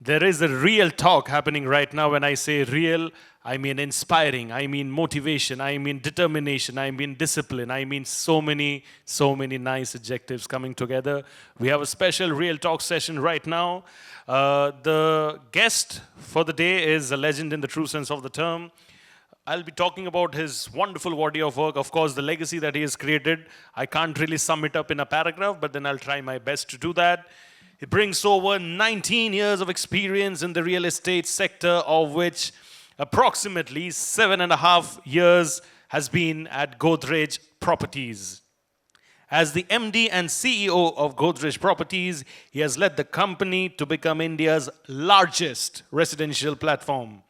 There is a real talk happening right now. When I say real, I mean inspiring, I mean motivation, I mean determination, I mean discipline, I mean so many nice adjectives coming together. We have a special real talk session right now. The guest for the day is a legend in the true sense of the term. I'll be talking about his wonderful body of work, of course, the legacy that he has created. I can't really sum it up in a paragraph, but then I'll try my best to do that. He brings over 19 years of experience in the real estate sector, of which approximately 7.5 years has been at Godrej Properties. As the MD and CEO of Godrej Properties, he has led the company to become India's largest residential platform.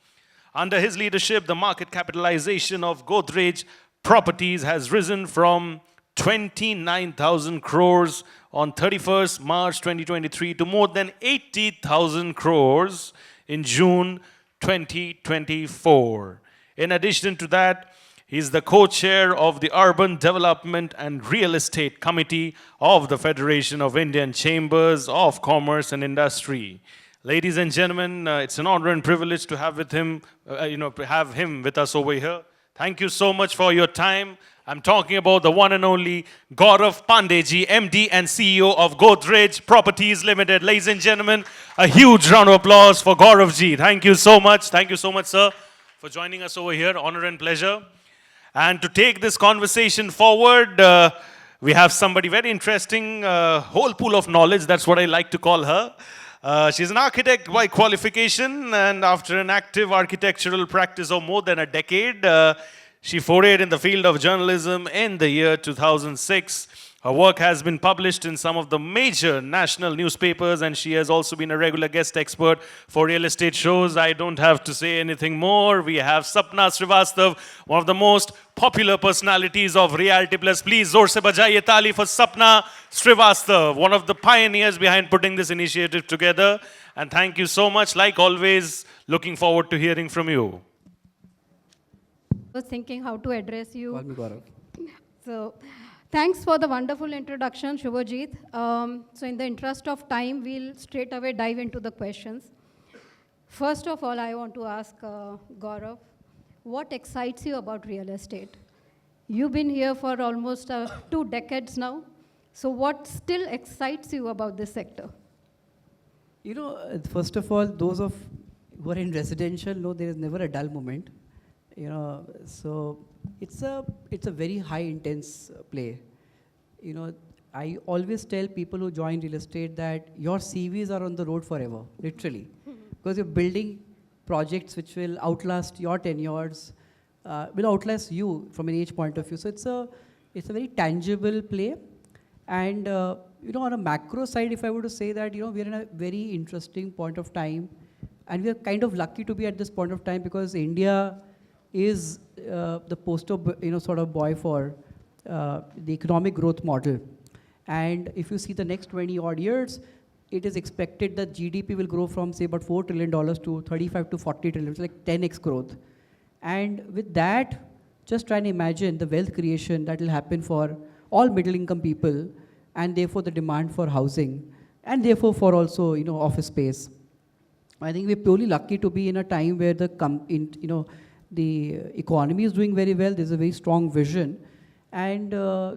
Under his leadership, the market capitalization of Godrej Properties has risen from 29,000 crores on 31st March 2023 to more than 80,000 crores in June 2024. In addition to that, he is the co-chair of the Urban Development and Real Estate Committee of the Federation of Indian Chambers of Commerce and Industry. Ladies and gentlemen, it's an honor and privilege to have him with us over here. Thank you so much for your time. I'm talking about the one and only Gaurav Pandey ji, MD and CEO of Godrej Properties Limited. Ladies and gentlemen, a huge round of applause for Gaurav ji. Thank you so much. Thank you so much, sir, for joining us over here. Honor and pleasure. And to take this conversation forward, we have somebody very interesting, whole pool of knowledge. That's what I like to call her. She's an architect by qualification, and after an active architectural practice of more than a decade, she forayed in the field of journalism in the year 2006. Her work has been published in some of the major national newspapers, and she has also been a regular guest expert for real estate shows. I don't have to say anything more. We have Sapna Srivastava, one of the most popular personalities of Realty Plus. Please, zor se bajaiye taali for Sapna Srivastava, one of the pioneers behind putting this initiative together. And thank you so much. Like always, looking forward to hearing from you. I was thinking how to address you. Call me Gaurav. So, thanks for the wonderful introduction, Shubhajit. So in the interest of time, we'll straight away dive into the questions. First of all, I want to ask Gaurav, what excites you about real estate? You've been here for almost 2 decades now. So what still excites you about this sector? You know, first of all, those of who are in residential know there is never a dull moment. You know, so it's a very high intense play. You know, I always tell people who join real estate that your CVs are on the road forever, literally, because you're building projects which will outlast your tenures, will outlast you from an age point of view. So it's a very tangible play, and you know, on a macro side, if I were to say that, you know, we're in a very interesting point of time, and we're kind of lucky to be at this point of time because India is the poster, sort of boy for the economic growth model. And if you see the next 20 odd years, it is expected that GDP will grow from, say, about $4 trillion to 35 to 40 trillion, it's like 10x growth. And with that, just try and imagine the wealth creation that will happen for all middle income people, and therefore the demand for housing, and therefore for also, office space. I think we're purely lucky to be in a time where the economy is doing very well. There's a very strong vision, and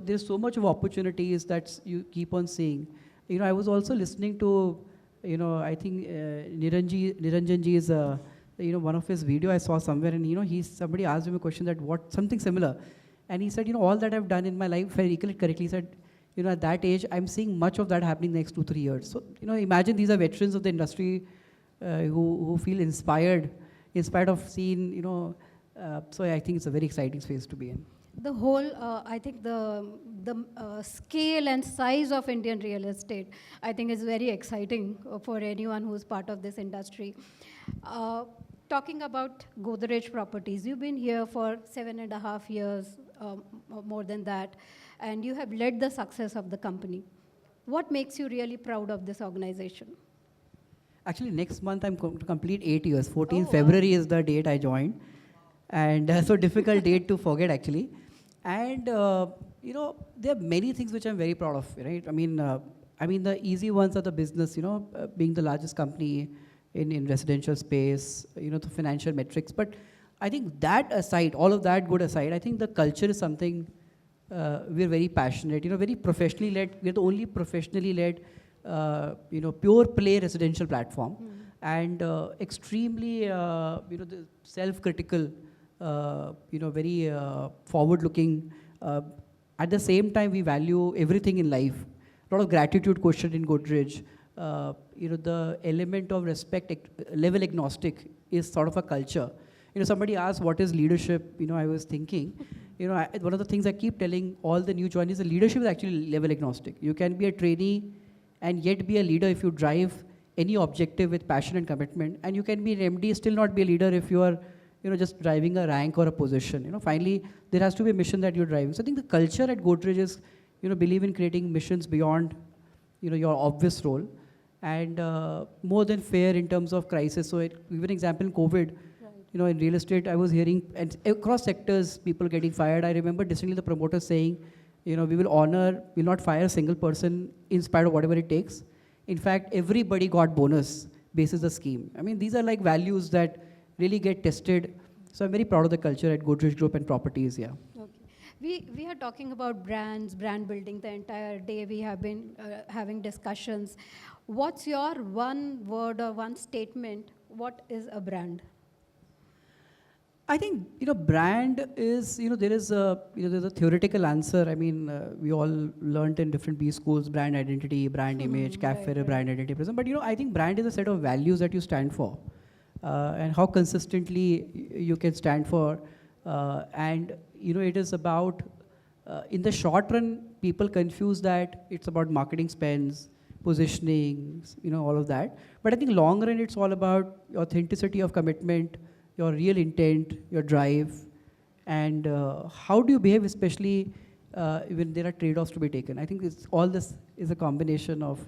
there's so much of opportunities that you keep on seeing. You know, I was also listening to, I think Niranjan ji is, one of his video I saw somewhere, and somebody asked him a question that something similar, and he said, all that I've done in my life, if I recollect correctly, he said, at that age, I'm seeing much of that happening next 2-3 years. So, imagine these are veterans of the industry who feel inspired of seeing, so I think it's a very exciting space to be in. The whole, I think the scale and size of Indian real estate, I think is very exciting for anyone who's part of this industry. Talking about Godrej Properties, you've been here for 7.5 years, more than that, and you have led the success of the company. What makes you really proud of this organization? Actually, next month I'm going to complete 8 years. 14th February is the date I joined. And so difficult date to forget, actually. And, there are many things which I'm very proud of, right? I mean, the easy ones are the business, being the largest company, in residential space, the financial metrics. But I think that aside, all of that good aside, I think the culture is something we're very passionate, very professionally led. We're the only professionally led, pure play residential platform, and extremely, the self-critical, very forward-looking. At the same time, we value everything in life. A lot of gratitude quotient in Godrej. The element of respect, level agnostic is sort of a culture. Somebody asked what is leadership. I was thinking, one of the things I keep telling all the new joinees, the leadership is actually level agnostic. You can be a trainee and yet be a leader if you drive any objective with passion and commitment. And you can be an MD, still not be a leader if you are, just driving a rank or a position. Finally, there has to be a mission that you're driving. So I think the culture at Godrej is, believe in creating missions beyond, your obvious role, and more than fair in terms of crisis. So give an example in COVID. In real estate, I was hearing, and across sectors, people getting fired. I remember distinctly the promoter saying, we will not fire a single person in spite of whatever it takes. In fact, everybody got bonus basis the scheme. I mean, these are like values that really get tested. So I'm very proud of the culture at Godrej Group and properties, yeah. Okay. We are talking about brands, brand building the entire day. We have been having discussions. What's your one word or one statement? What is a brand? I think, brand is, there is a, there's a theoretical answer. I mean, we all learned in different B schools, brand identity, brand image, right. Brand identity, present. But, I think brand is a set of values that you stand for, and how consistently you can stand for. And, it is about, in the short run, people confuse that it's about marketing spends, positioning, all of that. But I think long run, it's all about authenticity of commitment, your real intent, your drive, and how do you behave, especially when there are trade-offs to be taken. I think all this is a combination of,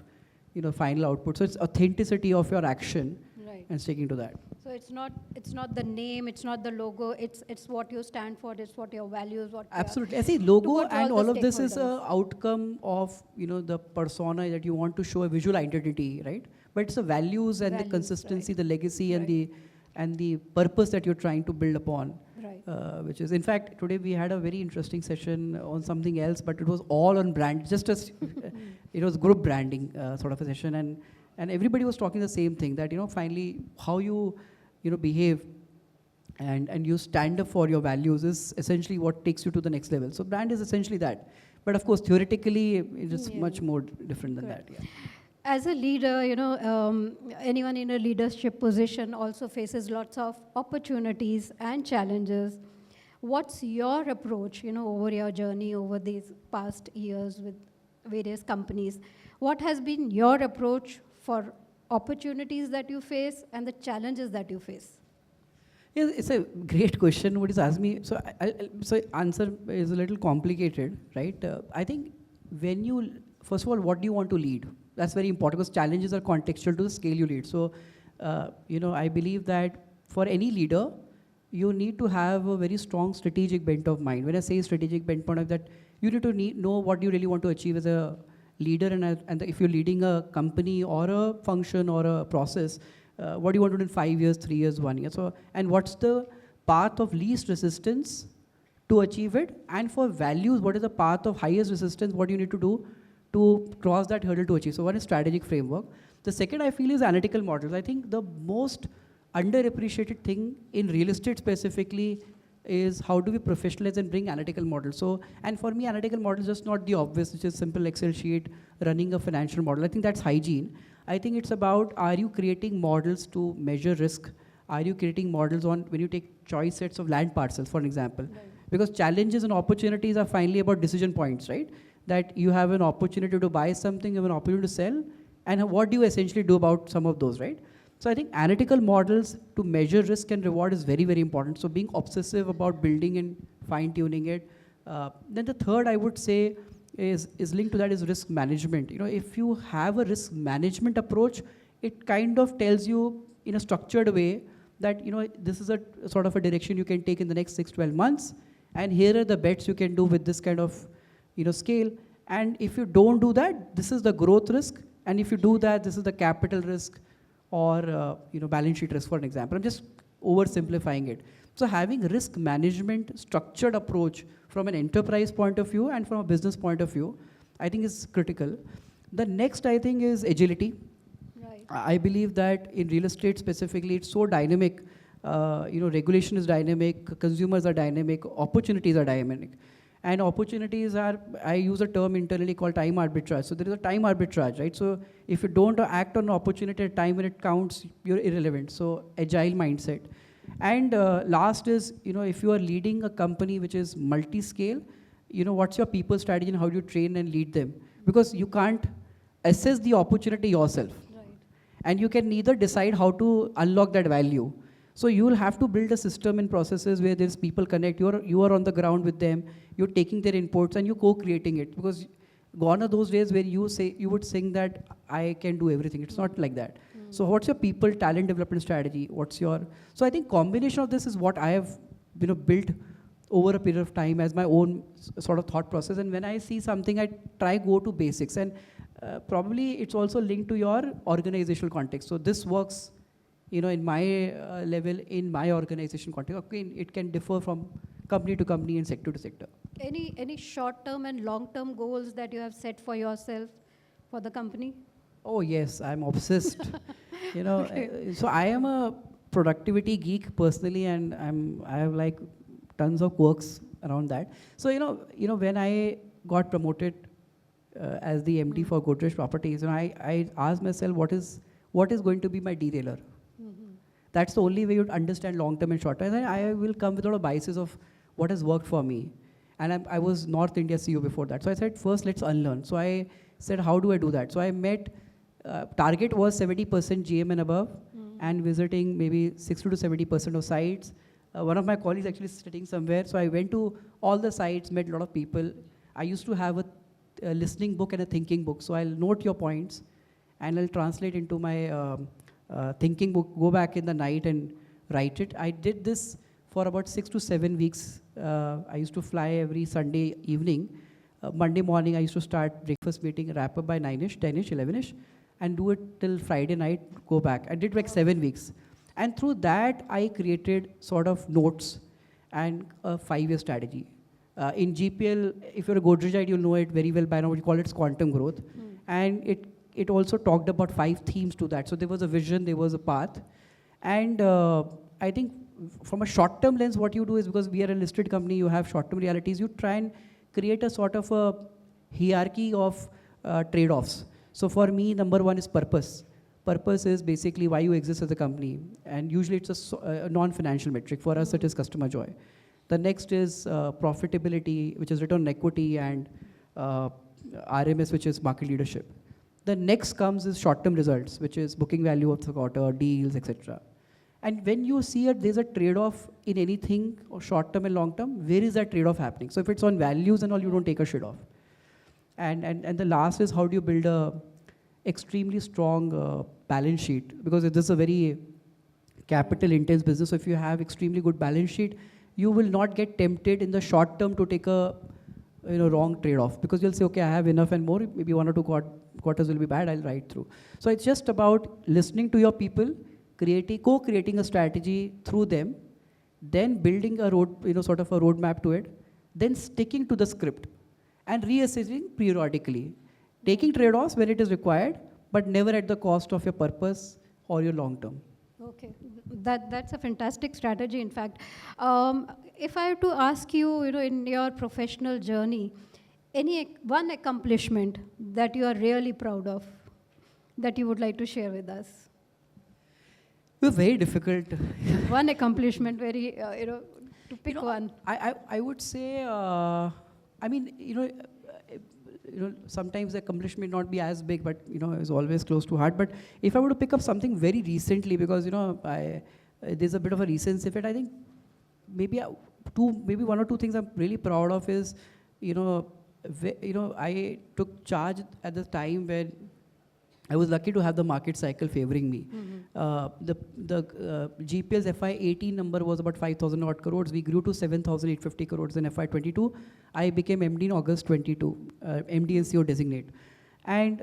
final output. So it's authenticity of your action, right, and sticking to that. So it's not the name, it's not the logo, it's what you stand for, it's what your values, what. Absolutely. I see logo and all of this is an outcome of, the persona that you want to show a visual identity, right? But it's the values and the consistency, right, the legacy, right, and the purpose that you're trying to build upon, right. Which is, in fact, today we had a very interesting session on something else, but it was all on brand, just as it was group branding sort of a session, and everybody was talking the same thing, that, finally, how you, behave and you stand up for your values is essentially what takes you to the next level. So brand is essentially that. But of course, theoretically, it is much more different than that. Yeah. As a leader, anyone in a leadership position also faces lots of opportunities and challenges. What's your approach, over your journey over these past years with various companies? What has been your approach for opportunities that you face and the challenges that you face? Yeah, it's a great question. What is asked me? So, so answer is a little complicated, right? I think first of all, what do you want to lead? That's very important because challenges are contextual to the scale you lead. So, I believe that for any leader, you need to have a very strong strategic bent of mind. When I say strategic bent of that, you need to know what you really want to achieve as a leader, and if you're leading a company or a function or a process, what do you want to do in 5 years, 3 years, 1 year? So, and what's the path of least resistance to achieve it? And for values, what is the path of highest resistance? What do you need to do to cross that hurdle to achieve? So one is strategic framework. The second I feel is analytical models. I think the most underappreciated thing in real estate specifically is how do we professionalize and bring analytical models. So, and for me, analytical models is just not the obvious, which is simple Excel sheet, running a financial model. I think that's hygiene. I think it's about, are you creating models to measure risk? Are you creating models on when you take choice sets of land parcels, for an example? Right. Because challenges and opportunities are finally about decision points, right? That you have an opportunity to buy something, you have an opportunity to sell, and what do you essentially do about some of those, right? So I think analytical models to measure risk and reward is very, very important. So being obsessive about building and fine-tuning it. Then the third I would say is linked to that is risk management. If you have a risk management approach, it kind of tells you in a structured way that, this is a sort of a direction you can take in the next 6-12 months, and here are the bets you can do with this kind of, scale. And if you don't do that, this is the growth risk, and if you do that, this is the capital risk, or balance sheet risk, for an example. I'm just oversimplifying it. So having risk management, structured approach from an enterprise point of view and from a business point of view, I think is critical. The next, I think, is agility. Right. I believe that in real estate specifically, it's so dynamic. Regulation is dynamic, consumers are dynamic, opportunities are dynamic. And opportunities are, I use a term internally called time arbitrage. So there is a time arbitrage, right? So if you don't act on an opportunity at a time when it counts, you're irrelevant. So agile mindset. And last is, if you are leading a company which is multi-scale, what's your people strategy and how do you train and lead them? Because you can't assess the opportunity yourself. Right. And you can neither decide how to unlock that value. So you will have to build a system and processes where there's people connect. You are on the ground with them. You're taking their inputs and you co-creating it. Because gone are those days where you would think that I can do everything. It's not like that. So what's your people talent development strategy? So I think combination of this is what I have built over a period of time as my own sort of thought process. And when I see something, I try go to basics. And probably it's also linked to your organizational context. So this works in my level, in my organization context. Okay, it can differ from company to company and sector to sector. Any short-term and long-term goals that you have set for yourself, for the company? Oh yes, I'm obsessed. Okay. So I am a productivity geek personally, and I have like tons of quirks around that. So when I got promoted as the MD for Godrej Properties, I asked myself what is going to be my derailer. That's the only way you'd understand long-term and short-term. And I will come with a lot of biases of what has worked for me. And I was North India CEO before that. So I said, first, let's unlearn. So I said, how do I do that? So I met, target was 70% GM and above, and visiting maybe 60 to 70% of sites. One of my colleagues actually sitting somewhere. So I went to all the sites, met a lot of people. I used to have a listening book and a thinking book. So I'll note your points, and I'll translate into my thinking book, go back in the night and write it. I did this for about 6 to 7 weeks. I used to fly every Sunday evening. Monday morning, I used to start breakfast meeting, wrap up by 9ish, 10ish, 11ish, and do it till Friday night, go back. I did like 7 weeks. And through that, I created sort of notes and a 5-year strategy. In GPL, if you're a Godrej, you'll know it very well by now. We call it quantum growth. And it also talked about 5 themes to that. So there was a vision, there was a path. And I think from a short-term lens, what you do is, because we are a listed company, you have short-term realities, you try and create a sort of a hierarchy of trade-offs. So for me, number 1 is purpose. Purpose is basically why you exist as a company. And usually it's a non-financial metric. For us, it is customer joy. The next is profitability, which is return on equity, and RMS, which is market leadership. The next comes is short-term results, which is booking value of the quarter, deals, etc. And when you see there's a trade-off in anything, or short-term and long-term, where is that trade-off happening? So if it's on values and all, you don't take a shit off. And the last is, how do you build a extremely strong balance sheet? Because this is a very capital-intense business. So if you have extremely good balance sheet, you will not get tempted in the short term to take a wrong trade-off, because you'll say, okay, I have enough and more, maybe 1 or 2 quarters will be bad, I'll ride through. So it's just about listening to your people, co-creating a strategy through them, then building a sort of a roadmap to it, then sticking to the script and reassessing periodically, taking trade-offs when it is required, but never at the cost of your purpose or your long-term. Okay, that's a fantastic strategy, in fact. If I have to ask you, in your professional journey, one accomplishment that you are really proud of, that you would like to share with us? It was very difficult. One accomplishment, to pick one. I would say, sometimes the accomplishment may not be as big, but is always close to heart. But if I were to pick up something very recently, because there's a bit of a recency effect, I think maybe 1 or 2 things I'm really proud of is, I took charge at the time when I was lucky to have the market cycle favoring me. The GPL's FY18 number was about 5,000 odd crores. We grew to 7,850 crores in FY22. I became MD in August 22, MD and CEO designate. And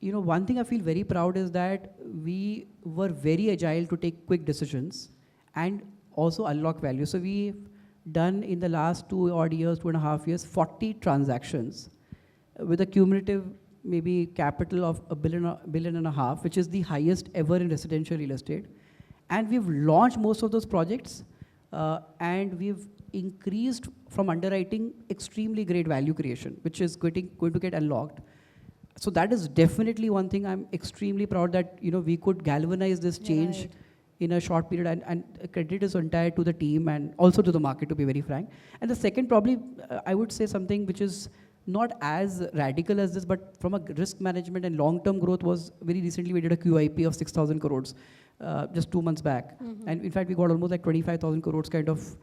one thing I feel very proud is that we were very agile to take quick decisions and also unlock value. So we've done in the last 2.5 years, 40 transactions with a cumulative maybe capital of $1.5 billion, which is the highest ever in residential real estate. And we've launched most of those projects, and we've increased from underwriting extremely great value creation, which is going to get unlocked. So that is definitely one thing I'm extremely proud that we could galvanize this change Right. in a short period, and credit is entire to the team and also to the market, to be very frank. And the second, probably, I would say something which is not as radical as this, but from a risk management and long-term growth was very recently we did a QIP of 6,000 crores just 2 months back. And in fact, we got almost like 25,000 crores kind of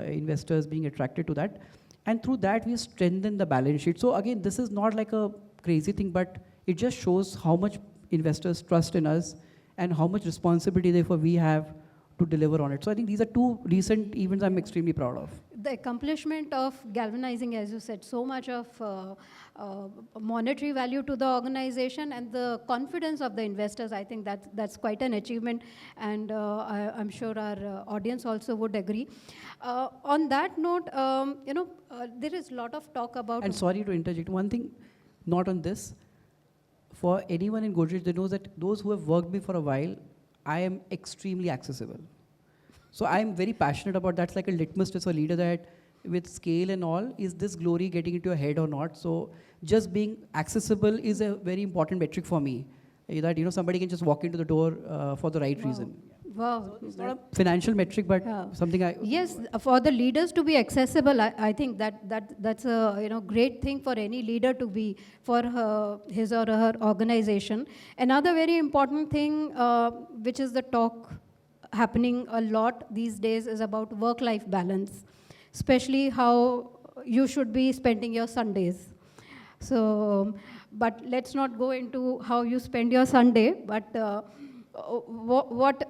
investors being attracted to that. And through that, we strengthened the balance sheet. So again, this is not like a crazy thing, but it just shows how much investors trust in us and how much responsibility therefore we have to deliver on it. So I think these are two recent events I'm extremely proud of. The accomplishment of galvanizing, as you said, so much of monetary value to the organization and the confidence of the investors, I think that's quite an achievement, and I'm sure our audience also would agree. On that note, there is a lot of talk about... And sorry to interject, one thing, not on this. For anyone in Godrej, they know that those who have worked with me for a while, I am extremely accessible. So I'm very passionate about that's like a litmus test for a leader, that with scale and all, is this glory getting into your head or not? So just being accessible is a very important metric for me. That somebody can just walk into the door for the right reason. Wow. So it's not a financial metric, but something I... Yes, for the leaders to be accessible, I think that's a great thing for any leader to be for his or her organization. Another very important thing, which is the talk happening a lot these days, is about work-life balance, especially how you should be spending your Sundays. So, but let's not go into how you spend your Sunday, but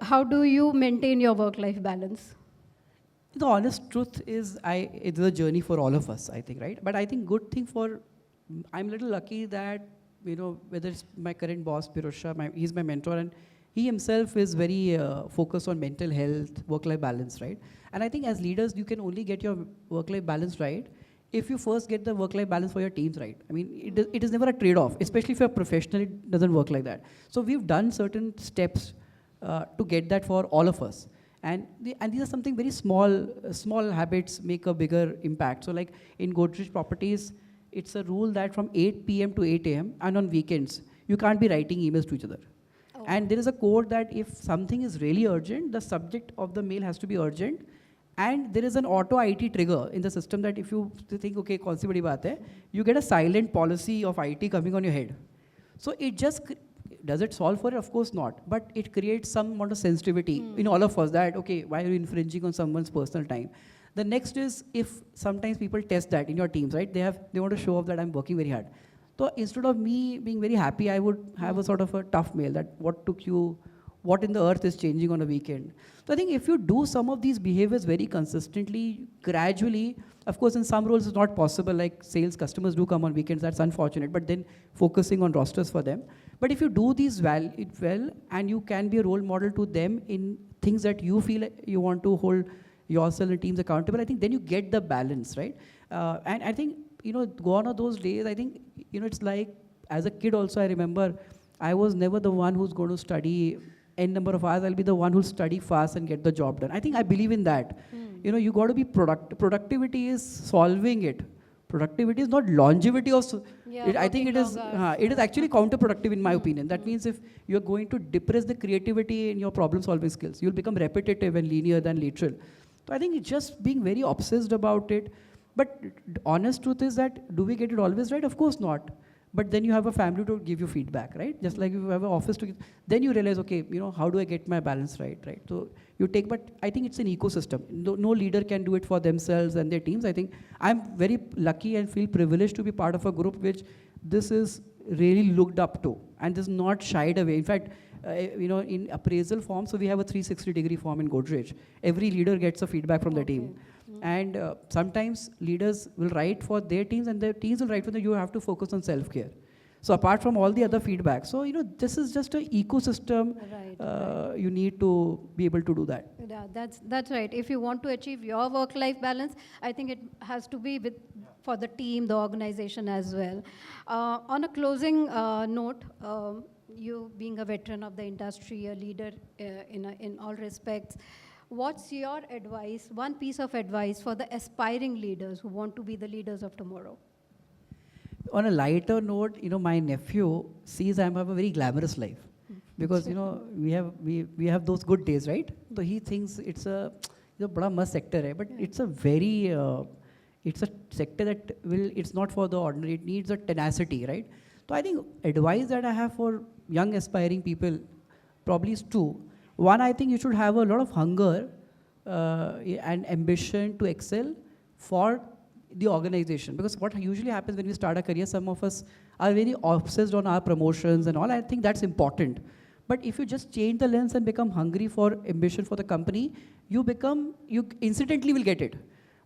how do you maintain your work-life balance? The honest truth is, it's a journey for all of us, I think, right? But I think good thing I'm a little lucky that, whether it's my current boss, Pirosha, he's my mentor, and he himself is very focused on mental health, work-life balance, right? And I think as leaders, you can only get your work-life balance right if you first get the work-life balance for your teams right. I mean, it is never a trade-off, especially if you're professional, it doesn't work like that. So we've done certain steps to get that for all of us. And these are something very small habits make a bigger impact. So like in Godrej Properties, it's a rule that from 8 p.m. to 8 a.m. and on weekends, you can't be writing emails to each other. Oh. And there is a code that if something is really urgent, the subject of the mail has to be urgent. And there is an auto IT trigger in the system that if you think, okay, kaun si badi baat hai, you get a silent policy of IT coming on your head. So it just, does it solve for it? Of course not. But it creates some amount of sensitivity in all of us that, okay, why are you infringing on someone's personal time? The next is, if sometimes people test that in your teams, right? They want to show off that I'm working very hard. So instead of me being very happy, I would have a sort of a tough mail that what in the earth is changing on a weekend. So I think if you do some of these behaviors very consistently, gradually, of course in some roles it's not possible, like sales customers do come on weekends, that's unfortunate, but then focusing on rosters for them. But if you do these well, and you can be a role model to them in things that you feel you want to hold yourself and teams accountable, I think then you get the balance, right? And I think, gone are those days, I think, it's like, as a kid also I remember, I was never the one who's going to study n number of hours. I'll be the one who'll study fast and get the job done. I think I believe in that. You got to be productivity is solving it. Productivity is not longevity of... I think it is actually counterproductive in my opinion. That means if you're going to depress the creativity in your problem solving skills, you'll become repetitive and linear than literal. So I think it's just being very obsessed about it. But honest truth is that, do we get it always right? Of course not. But then you have a family to give you feedback, right? Just like if you have an office to give, then you realize, okay, how do I get my balance right? So you take, but I think it's an ecosystem. No leader can do it for themselves and their teams. I think I'm very lucky and feel privileged to be part of a group which this is really looked up to and is not shied away. In fact, in appraisal form, so we have a 360-degree form in Godrej. Every leader gets a feedback from their team. And sometimes leaders will write for their teams and their teams will write for them, you have to focus on self-care. So apart from all the other feedback, so this is just an ecosystem. Right. You need to be able to do that. Yeah, that's right. If you want to achieve your work-life balance, I think it has to be for the team, the organization as well. On a closing note, you being a veteran of the industry, a leader in all respects, what's your advice, one piece of advice for the aspiring leaders who want to be the leaders of tomorrow? On a lighter note, my nephew sees I have a very glamorous life. Because we have those good days, right? So he thinks it's a bada mast sector hai, but it's a very it's a sector that it's not for the ordinary. It needs a tenacity, right? So I think advice that I have for young aspiring people probably is two. One, I think you should have a lot of hunger and ambition to excel for the organization, because what usually happens when we start a career, some of us are very obsessed on our promotions and all. I think that's important. But if you just change the lens and become hungry for ambition for the company, you incidentally will get it.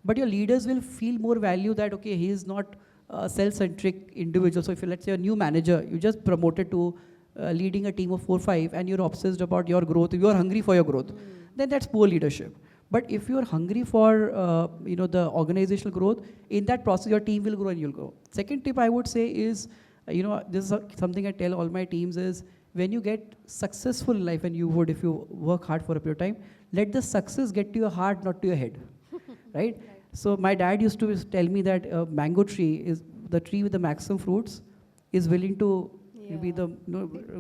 But your leaders will feel more value that, okay, he is not a self-centric individual. So if let's say a new manager, you just promoted to leading a team of 4 or 5 and you're obsessed about your growth, you are hungry for your growth, then that's poor leadership. But if you're hungry for the organizational growth, in that process your team will grow and you'll grow. Second tip I would say is, this is something I tell all my teams is, when you get successful in life, and you would if you work hard for a period of time, let the success get to your heart, not to your head. Right? So my dad used to tell me that a mango tree is the tree with the maximum fruits is willing to be the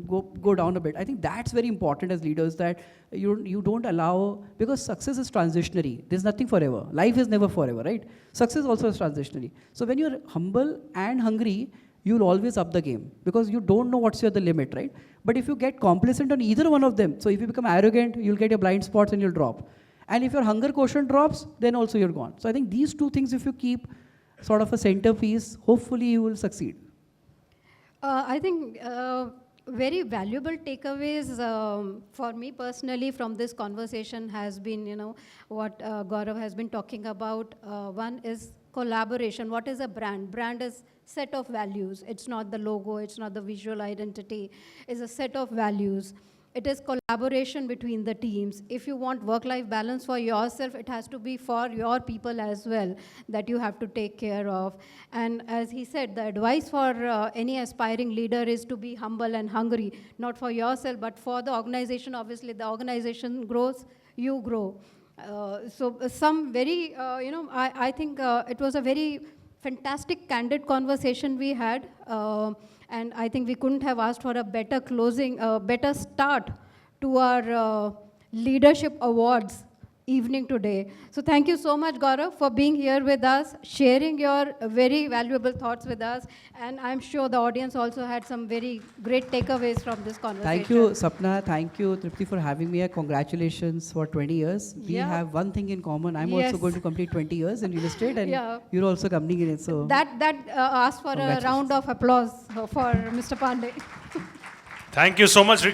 go down a bit. I think that's very important as leaders, that you don't allow, because success is transitionary. There's nothing forever. Life is never forever, right? Success also is transitionary. So when you're humble and hungry, you'll always up the game, because you don't know what's the limit, right? But if you get complacent on either one of them, so if you become arrogant, you'll get your blind spots and you'll drop. And if your hunger quotient drops, then also you're gone. So I think these two things, if you keep sort of a centerpiece, hopefully you will succeed. I think very valuable takeaways for me personally from this conversation has been, what Gaurav has been talking about. One is collaboration. What is a brand? Brand is set of values. It's not the logo. It's not the visual identity. It's a set of values. It is collaboration between the teams. If you want work-life balance for yourself, it has to be for your people as well that you have to take care of. And as he said, the advice for any aspiring leader is to be humble and hungry, not for yourself, but for the organization. Obviously, the organization grows, you grow. So some very, I think it was a very fantastic, candid conversation we had. And I think we couldn't have asked for a better closing, better start to our leadership awards evening today. So thank you so much, Gaurav, for being here with us, sharing your very valuable thoughts with us. And I'm sure the audience also had some very great takeaways from this conversation. Thank you, Sapna. Thank you, Tripti, for having me here. Congratulations for 20 years. We have one thing in common. I'm also going to complete 20 years in real estate, and you're also coming in it. So that asks for a round of applause for Mr. Pandey. Thank you so much.